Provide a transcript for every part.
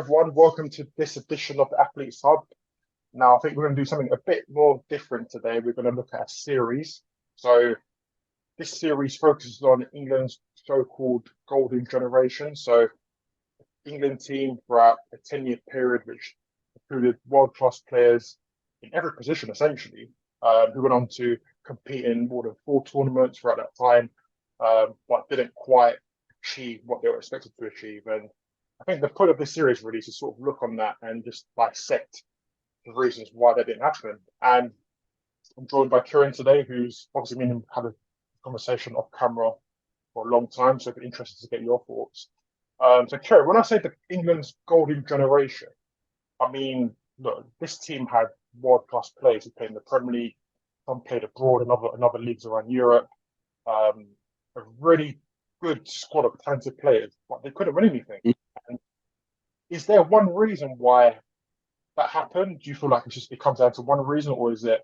everyone. Welcome to this edition of the Athletes Hub. Now, I think we're going to do something a bit more different today. We're going to look at a series. So, this series focuses on England's so-called golden generation. So, England team throughout a 10-year period, which included world-class players in every position, essentially, who went on to compete in more than 4 tournaments throughout that time, but didn't quite achieve what they were expected to achieve. And I think the point of this series really is to sort of look on that and just dissect the reasons why that didn't happen. And I'm joined by Kieran today, who's obviously been had a conversation off camera for a long time, so it'd be interested to get your thoughts. So, Kieran, when I say the England's golden generation, I mean, look, this team had world-class players who played in the Premier League, some played abroad in other leagues around Europe. A really good squad of talented players, but they couldn't win anything. And is there one reason why that happened? Do you feel like it comes down to one reason, or is it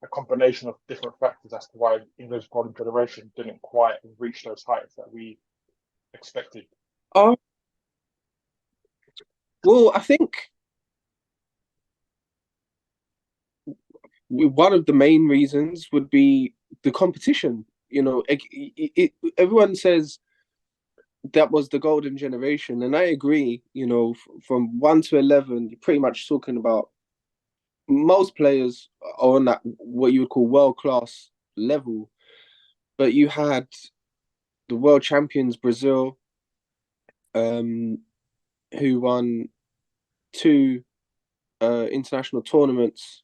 a combination of different factors as to why England's golden generation didn't quite reach those heights that we expected? Um, well, I think one of the main reasons would be the competition. Everyone says that was the golden generation, and I agree. From 1 to 11, you're pretty much talking about most players are on that what you would call world class level. But you had the world champions Brazil, who won two international tournaments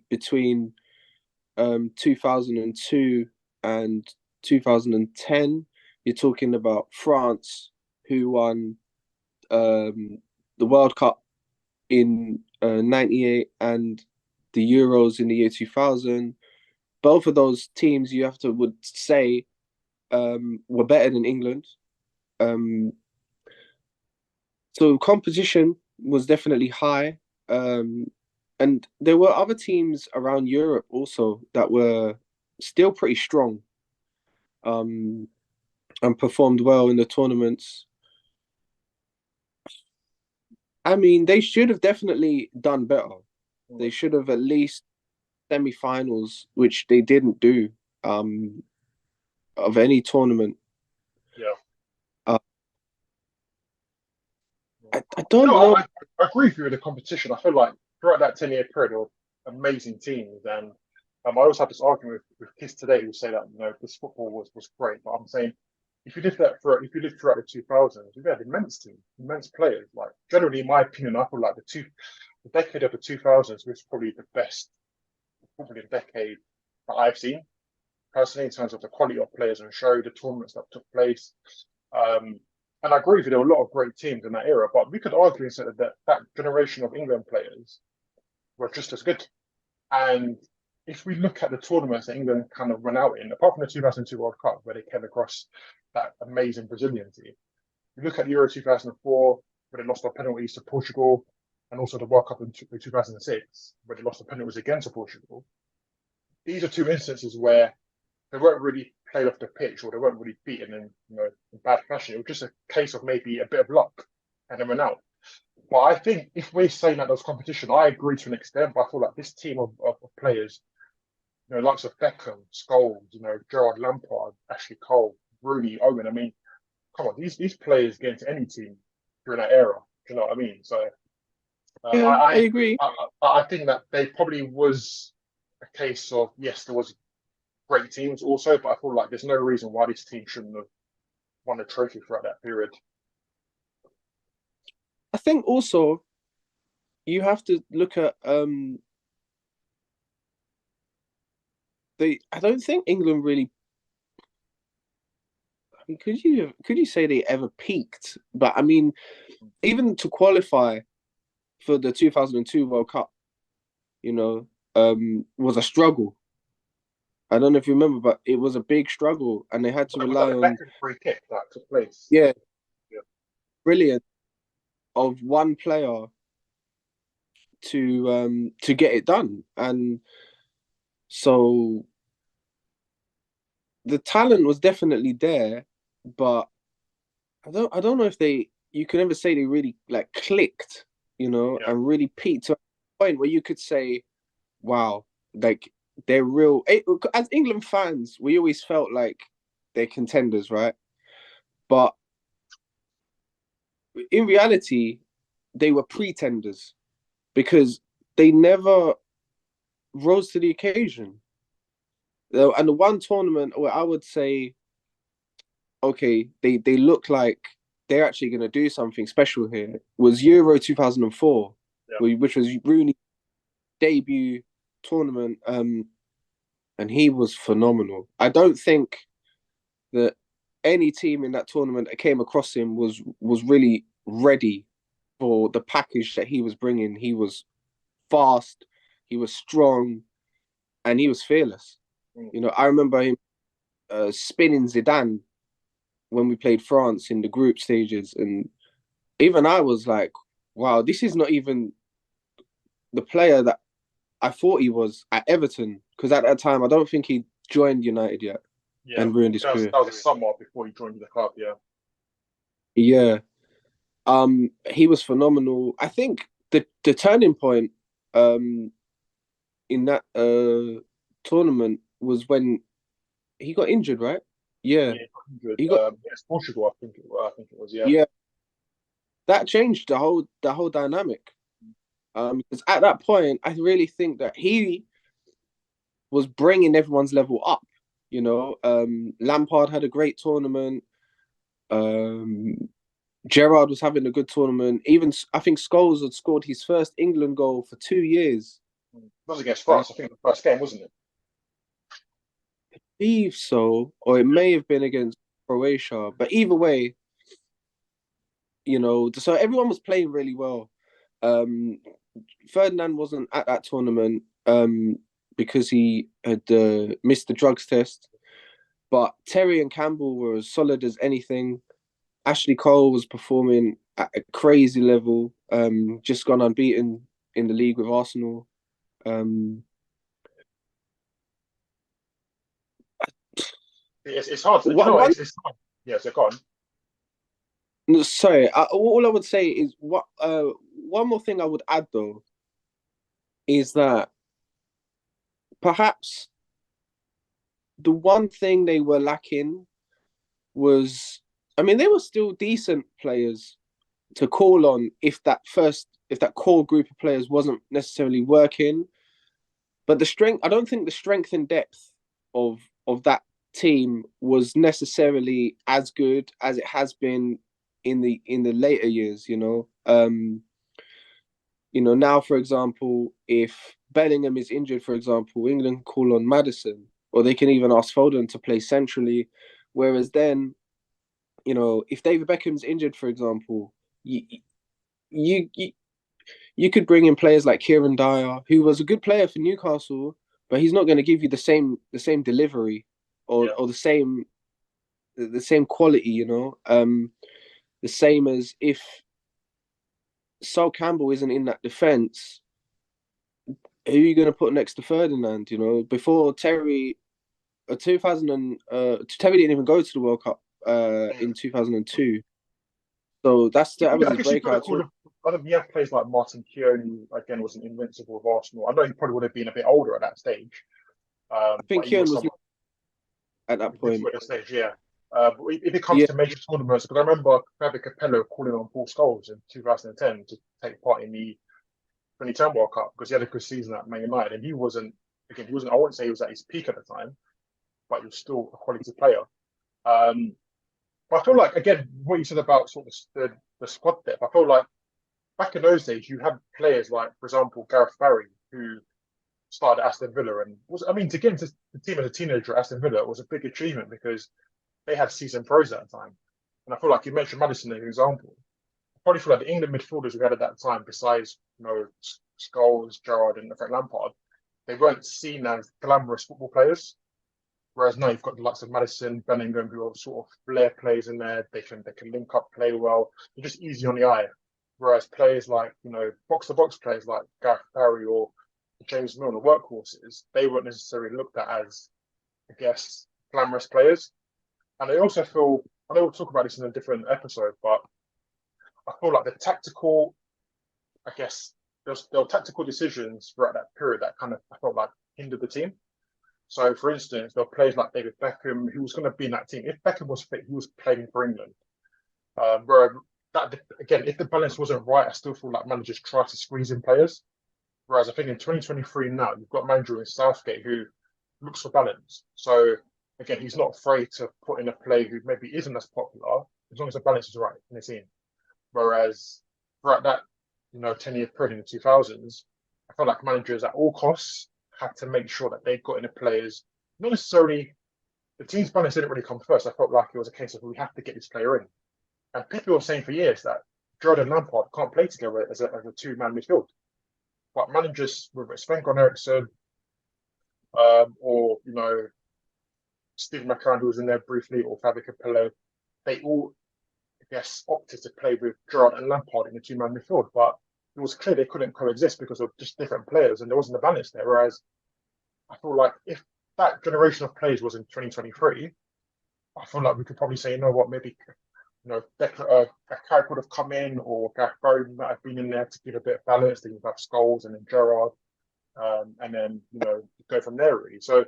between 2002 and 2010. You're talking about France, who won the World Cup in 98 and the Euros in the year 2000. Both of those teams, you have to would say, were better than England. So competition was definitely high. And there were other teams around Europe also that were still pretty strong, and performed well in the tournaments. I mean, they should have definitely done better. They should have at least semi-finals, which they didn't do, of any tournament. Yeah. Uh, I don't No, know. I agree with you with the competition. I feel like throughout that 10-year period, there were amazing teams. And I also had this argument with kids today who say that, this football was great. But I'm saying, if you lived throughout the 2000s, we had immense teams, immense players. Like, generally, in my opinion, I feel like the decade of the 2000s was probably the best footballing decade that I've seen personally in terms of the quality of players on show, the tournaments that took place. Um, and I agree with you, there were a lot of great teams in that era, but we could argue instead that that generation of England players were just as good. And if we look at the tournaments that England kind of went out in, apart from the 2002 World Cup, where they came across that amazing Brazilian team, you look at the Euro 2004, where they lost their penalties to Portugal, and also the World Cup in 2006, where they lost the penalties again to Portugal. These are two instances where they weren't really played off the pitch or they weren't really beaten in bad fashion. It was just a case of maybe a bit of luck and then went out. But I think if we're saying that there's competition, I agree to an extent, but I feel like this team of players, likes of Beckham, Scholes, Gerard Lampard, Ashley Cole, Rooney, Owen, I mean, come on, these players get into any team during that era. Do you know what I mean? So Yeah, I agree. I think that they probably was a case of, yes, there was great teams also, but I feel like there's no reason why this team shouldn't have won a trophy throughout that period. I think also you have to look at I don't think England really. I mean, could you say they ever peaked? But I mean, even to qualify for the 2002 World Cup, was a struggle. I don't know if you remember, but it was a big struggle, and they had to Was that rely the on, Beckham free kick that took place? yeah, Yeah. brilliant of one player to get it done. And so the talent was definitely there, but I don't know if they you can never say they really like clicked, Yeah, and really peaked to a point where you could say, wow, like they're real. As England fans, we always felt like they're contenders, right? But in reality, they were pretenders because they never rose to the occasion. And the one tournament where I would say, okay, they look like they're actually going to do something special here was Euro 2004, yeah, which was Rooney's debut tournament. And he was phenomenal. I don't think that any team in that tournament that came across him was really ready for the package that he was bringing. He was fast, he was strong, and he was fearless. mm, I remember him spinning Zidane when we played France in the group stages, and even I was like, "Wow, this is not even the player that I thought he was at Everton." Because at that time, I don't think he joined United yet yeah. and ruined his career. That was a summer before he joined the club. Yeah, Yeah, he was phenomenal. I think the turning point um in that tournament was when he got injured, right? Yeah, yeah, good. he got Against Portugal, I think it was. Yeah, yeah. That changed the whole dynamic. Because at that point, I really think that he was bringing everyone's level up. Lampard had a great tournament. Um, Gerrard was having a good tournament. Even I think Scholes had scored his first England goal for 2 years. it was against I France. I think the first game, wasn't it? believe so, or it may have been against Croatia. But either way, so everyone was playing really well. Um, Ferdinand wasn't at that tournament because he had missed the drugs test. But Terry and Campbell were as solid as anything. Ashley Cole was performing at a crazy level. Just gone unbeaten in the league with Arsenal. Um, It's hard. You know, one, it's hard. Yeah, so go on. no, sorry. All I would say is one more thing I would add though is that perhaps the one thing they were lacking was, I mean, they were still decent players to call on if that core group of players wasn't necessarily working. But I don't think the strength and depth of that team was necessarily as good as it has been in the later years. Now for example, if Bellingham is injured, for example, England call on Madison, or they can even ask Foden to play centrally. Whereas then, if David Beckham's injured, for example, you you you, you could bring in players like Kieran Dyer, who was a good player for Newcastle, but he's not going to give you the same delivery or Yeah, or the same quality. The same as if Sol Campbell isn't in that defense, who are you going to put next to Ferdinand? Before Terry, 2000 and Terry didn't even go to the World Cup mm. in 2002. So that was I his guess you could have breakout called tour. him. I don't. You have players like Martin Keown, who again was an invincible with Arsenal. I know he probably would have been a bit older at that stage, I but think he was Kieran was someone at that invincible point. at that stage. Yeah. But if it comes Yeah, to major tournaments, because I remember Fabio Capello calling on Paul Scholes in 2010 to take part in the 2010 World Cup because he had a good season at Man United, and he wasn't. Again, he wasn't. I wouldn't say he was at his peak at the time, but he was still a quality player. Um, but I feel like again, what you said about sort of the squad depth, I feel like back in those days, you had players like, for example, Gareth Barry, who started at Aston Villa and was, I mean, to get into the team as a teenager at Aston Villa was a big achievement because they had seasoned pros at the time. And I feel like you mentioned Madison as an example. I probably feel like the England midfielders we had at that time, besides, Scholes, Gerrard, and Frank Lampard, they weren't seen as glamorous football players. Whereas now you've got the likes of Madison, Bellingham, who are sort of flair players in there. They can link up, play well. They're just easy on the eye. Whereas players like box to box players like Gareth Barry or James Milner, workhorses, they weren't necessarily looked at as, I guess, glamorous players. And I also feel I know we'll talk about this in a different episode, but I feel like the tactical, I guess, there were tactical decisions throughout that period that kind of I felt like hindered the team. So, for instance, there were players like David Beckham who was going to be in that team. If Beckham was fit, he was playing for England. Where that again, if the balance wasn't right, I still feel like managers try to squeeze in players. Whereas I think in 2023 now, you've got a manager in Southgate who looks for balance. So again, he's not afraid to put in a player who maybe isn't as popular as long as the balance is right in the team. Whereas throughout that, 10-year period in the 2000s, I felt like managers at all costs had to make sure that they got in the players, not necessarily the team's balance didn't really come first. I felt like it was a case of we have to get this player in. And people were saying for years that Gerrard and Lampard can't play together as a two-man midfield. But managers, whether it's Sven Eriksson, or Steve McLaren, who was in there briefly, or Fabio Capello, they all, I guess, opted to play with Gerrard and Lampard in the two-man midfield. But it was clear they couldn't coexist because of just different players, and there wasn't a balance there. Whereas I feel like if that generation of players was in 2023, I feel like we could probably say, you know what, maybe Carrick would have come in, or Gareth Barry might have been in there to give a bit of balance. Then you have Scholes and then Gerrard, and then go from there really. So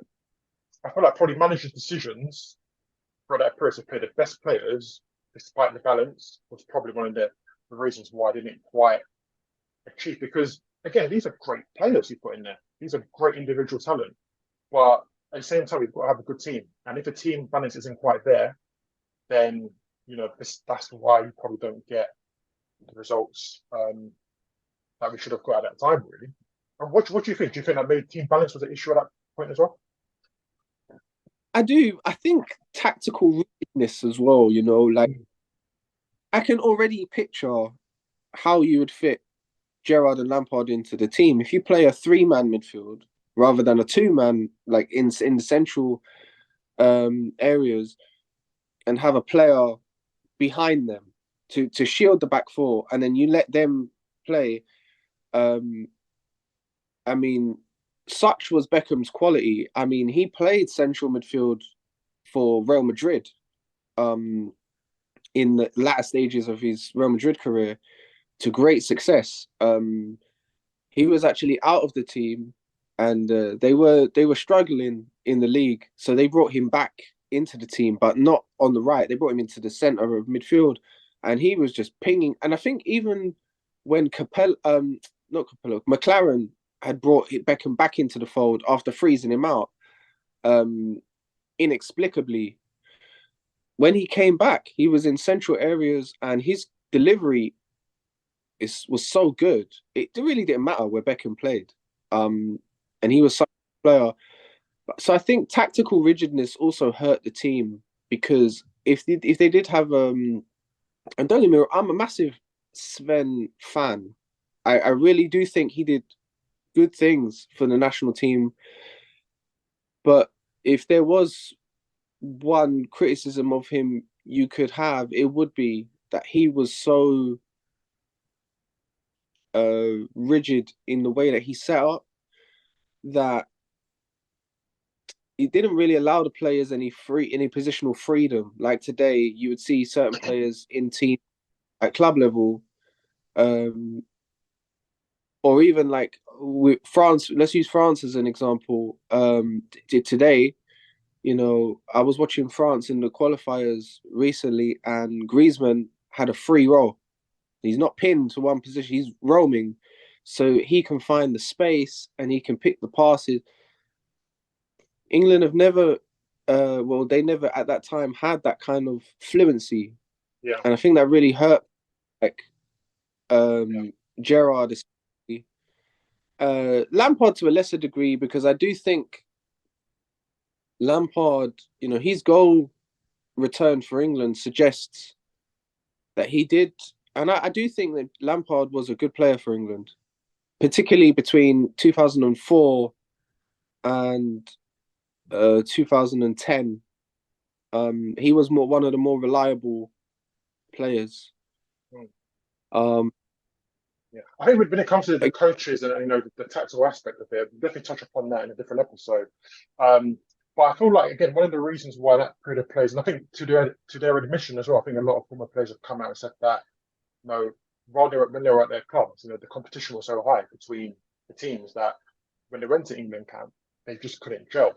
I feel like probably managers' decisions for that period to play the best players, despite the balance, was probably one of the reasons why I didn't quite achieve. Because again, these are great players you put in there. These are great individual talent, but at the same time, we've got to have a good team. And if the team balance isn't quite there, then that's why you probably don't get the results that we should have got at that time, really. And what do you think? Do you think that maybe team balance was an issue at that point as well? I do. I think tactical readiness as well. Like I can already picture how you would fit Gerrard and Lampard into the team if you play a three-man midfield rather than a two-man, like in the central areas, and have a player behind them to shield the back four, and then you let them play. I mean, such was Beckham's quality. I mean, he played central midfield for Real Madrid in the latter stages of his Real Madrid career to great success. He was actually out of the team, and they were struggling in the league, so they brought him back into the team, but not on the right. They brought him into the center of midfield, and he was just pinging. And I think even when not Capello, McLaren had brought Beckham back into the fold after freezing him out, inexplicably, when he came back, he was in central areas, and his delivery was so good. It really didn't matter where Beckham played, and he was such a player. So I think tactical rigidness also hurt the team, because if they did have and don't get me wrong, I'm a massive Sven fan. I really do think he did good things for the national team, but if there was one criticism of him you could have, it would be that he was so rigid in the way that he set up that he didn't really allow the players any positional freedom. Like today, you would see certain players in team at club level, or even like with France. Let's use France as an example. Today, I was watching France in the qualifiers recently, and Griezmann had a free roll. He's not pinned to one position; he's roaming, so he can find the space and he can pick the passes. England have never, they never at that time had that kind of fluency, Yeah, and I think that really hurt, like yeah, Gerrard, Lampard to a lesser degree, because I do think Lampard, his goal return for England suggests that he did, and I do think that Lampard was a good player for England, particularly between 2004 and 2010. He was one of the more reliable players. mm, Um, yeah. I think when it comes to the coaches and the tactical aspect of it, we'll definitely touch upon that in a different episode. Um, but I feel like again one of the reasons why that period of players, and I think to their admission as well, I think a lot of former players have come out and said that you know, when they were at their clubs, you know, the competition was so high between the teams that when they went to England camp, they just couldn't gel.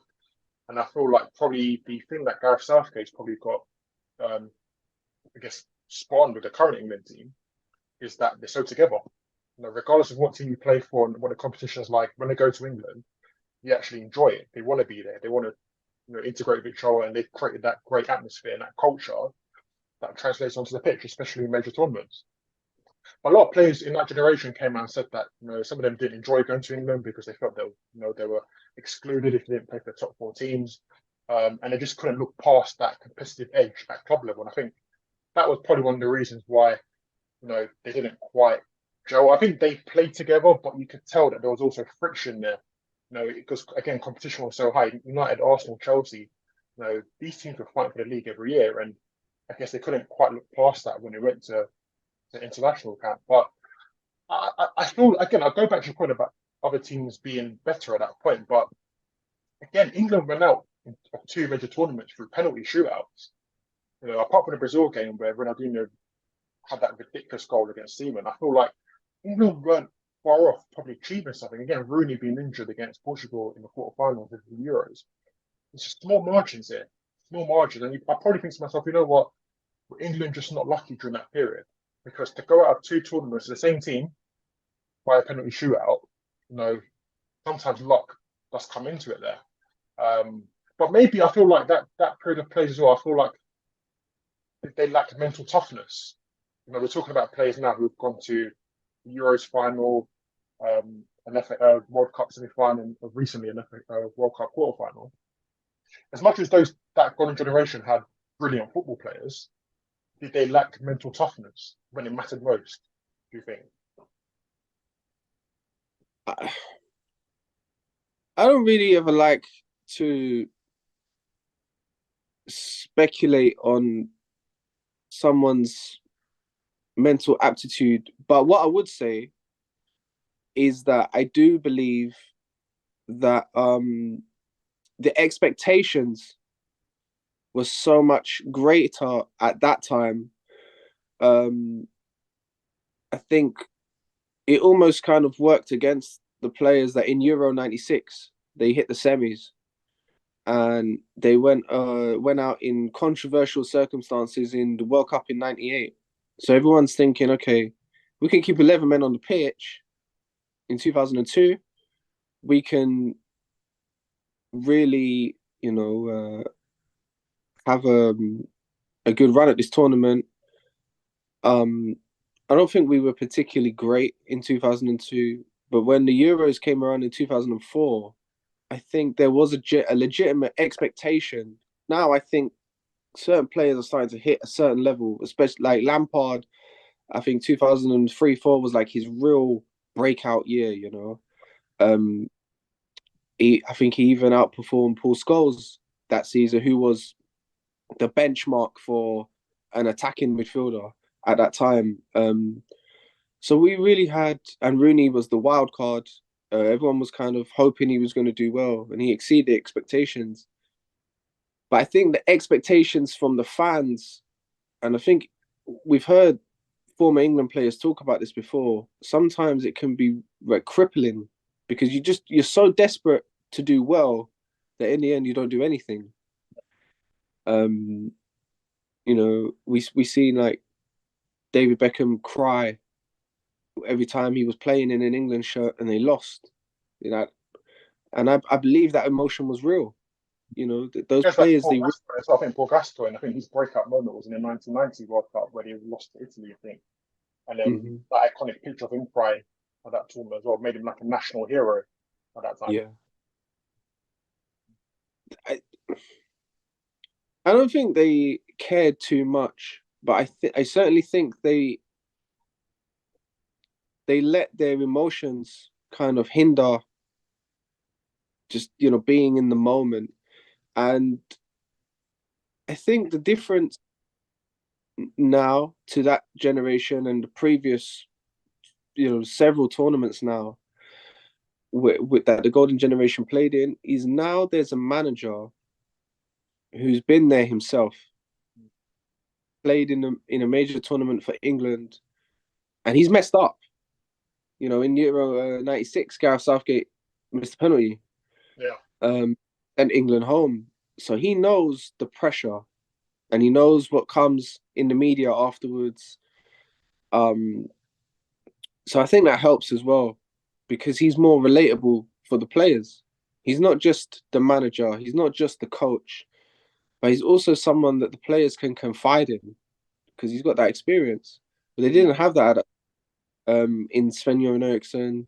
And I feel like probably the thing that Gareth Southgate's probably got, um, I guess, spawned with the current England team is that they're so together. You know, regardless of what team you play for and what the competition is like, when they go to England, you actually enjoy it. They want to be there. They want to, you know, integrate with each other, and they've created that great atmosphere and that culture that translates onto the pitch, especially in major tournaments. A lot of players in that generation came out and said that, you know, some of them didn't enjoy going to England because they felt they were excluded if they didn't play for the top four teams, and they just couldn't look past that competitive edge at club level. And I think that was probably one of the reasons why, you know, they didn't quite gel. I think they played together, but you could tell that there was also friction there. You know, because again, competition was so high. United, Arsenal, Chelsea, you know, these teams were fighting for the league every year, and I guess they couldn't quite look past that when they went to international camp. But I feel again, I'll go back to your point about other teams being better at that point. But again, England went out of two major tournaments through penalty shootouts. You know, apart from the Brazil game where Ronaldinho had that ridiculous goal against Seaman, I feel like England weren't far off probably achieving something. Again, Rooney being injured against Portugal in the quarterfinals of the Euros. It's just small margins here, small margins. And I probably think to myself, you know what? England just not lucky during that period because to go out of two tournaments to the same team by a penalty shootout, you know, sometimes luck does come into it there. But maybe I feel like that period of players as well. I feel like they lack mental toughness. You know, we're talking about players now who've gone to the Euros final, an World Cup semi-final, and recently an World Cup quarter-final. As much as that golden generation had brilliant football players, did they lack mental toughness when it mattered most? Do you think? I don't really ever like to speculate on someone's mental aptitude, but what I would say is that I do believe that the expectations were so much greater at that time. Um, I think it almost kind of worked against the players that in Euro '96 they hit the semis and they went out in controversial circumstances in the World Cup in '98. So everyone's thinking, okay, we can keep 11 men on the pitch in 2002. We can really, have a good run at this tournament. Um, I don't think we were particularly great in 2002, but when the Euros came around in 2004, I think there was a legitimate expectation. Now I think certain players are starting to hit a certain level, especially like Lampard. I think 2003-4 was like his real breakout year. Um, I think he even outperformed Paul Scholes that season, who was the benchmark for an attacking midfielder at that time. So we really had, and Rooney was the wild card. Everyone was kind of hoping he was going to do well, and he exceeded expectations. But I think the expectations from the fans, and I think we've heard former England players talk about this before. Sometimes it can be like crippling because you're so desperate to do well that in the end you don't do anything. We seen like David Beckham cry every time he was playing in an England shirt and they lost. And I believe that emotion was real. Those Just like players, Paul Gascoigne, so I think Paul Gascoigne, I think his breakout moment was in the 1990 World Cup where he lost to Italy, I think. And then Mhm. that iconic picture of him crying at that tournament as well made him like a national hero at that time. Yeah. I, I don't think they cared too much, but I certainly think they let their emotions kind of hinder just being in the moment. And I think the difference now to that generation and the previous several tournaments now with that the golden generation played in is now there's a manager who's been there himself, played in a major tournament for England, and he's messed up. You know, in Euro '96, Gareth Southgate missed a penalty, Yeah. um, and England home. So he knows the pressure, and he knows what comes in the media afterwards. Um, so I think that helps as well, because he's more relatable for the players. He's not just the manager, he's not just the coach, but he's also someone that the players can confide in because he's got that experience. But they didn't have that in Sven-Göran Eriksson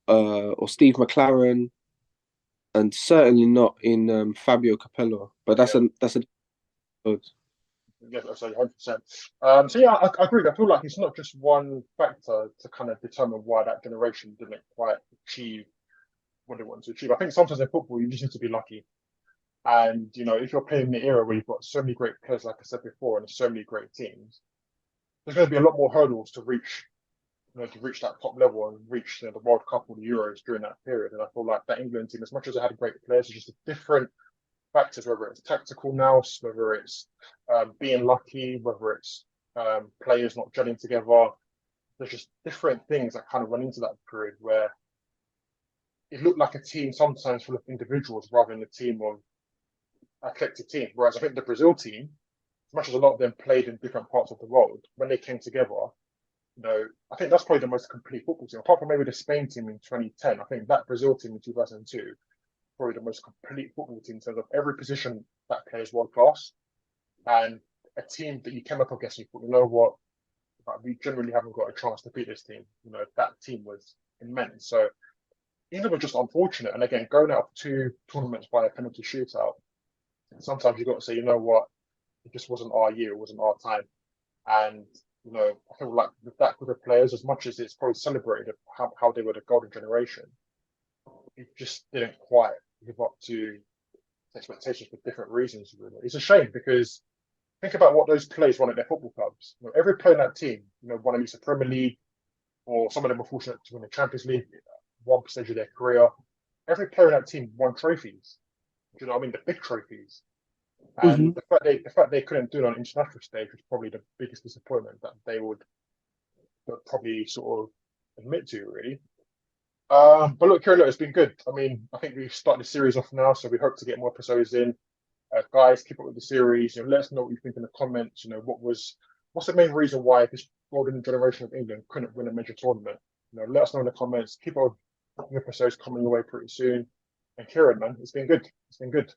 or Steve McLaren, and certainly not in Fabio Capello. But Yeah. that's a Yeah, I say 100%. So yeah, I agree. I feel like it's not just one factor to kind of determine why that generation didn't quite achieve what they wanted to achieve. I think sometimes in football you just need to be lucky. And if you're playing in the era where you've got so many great players, like I said before, and so many great teams, there's going to be a lot more hurdles to reach, to reach that top level and reach the World Cup or the Euros during that period. And I feel like that England team, as much as they had great players, it's just a different factors, whether it's tactical nous, whether it's being lucky, whether it's players not gelling together. There's just different things that kind of run into that period where it looked like a team sometimes full of individuals rather than a team of a collective team. Whereas I think the Brazil team, as much as a lot of them played in different parts of the world, when they came together, I think that's probably the most complete football team. Apart from maybe the Spain team in 2010, I think that Brazil team in 2002 probably the most complete football team in terms of every position that plays world class, and a team that you came up against, you thought, you know what, like, we generally haven't got a chance to beat this team. That team was immense. So England were just unfortunate. And again, going out of two tournaments by a penalty shootout, sometimes you've got to say, you know what, it just wasn't our year, it wasn't our time. And I feel like with that group of players, as much as it's probably celebrated how they were the golden generation, it just didn't quite live up to expectations for different reasons. Really, it's a shame because think about what those players won at their football clubs. Every player in that team, won at least a Premier League, or some of them were fortunate to win the Champions League, one percentage of their career. Every player in that team won trophies. Do you know what I mean? The big trophies. And Mhm. the fact they couldn't do it on an international stage was probably the biggest disappointment that they would probably sort of admit to, really. But look, Kieran, look, it's been good. I mean, I think we've started the series off now, so we hope to get more episodes in. Guys, keep up with the series. Let us know what you think in the comments. What's the main reason why this golden generation of England couldn't win a major tournament? Let us know in the comments. Keep up with the episodes coming your way pretty soon. And Kieran, man, it's been good. It's been good.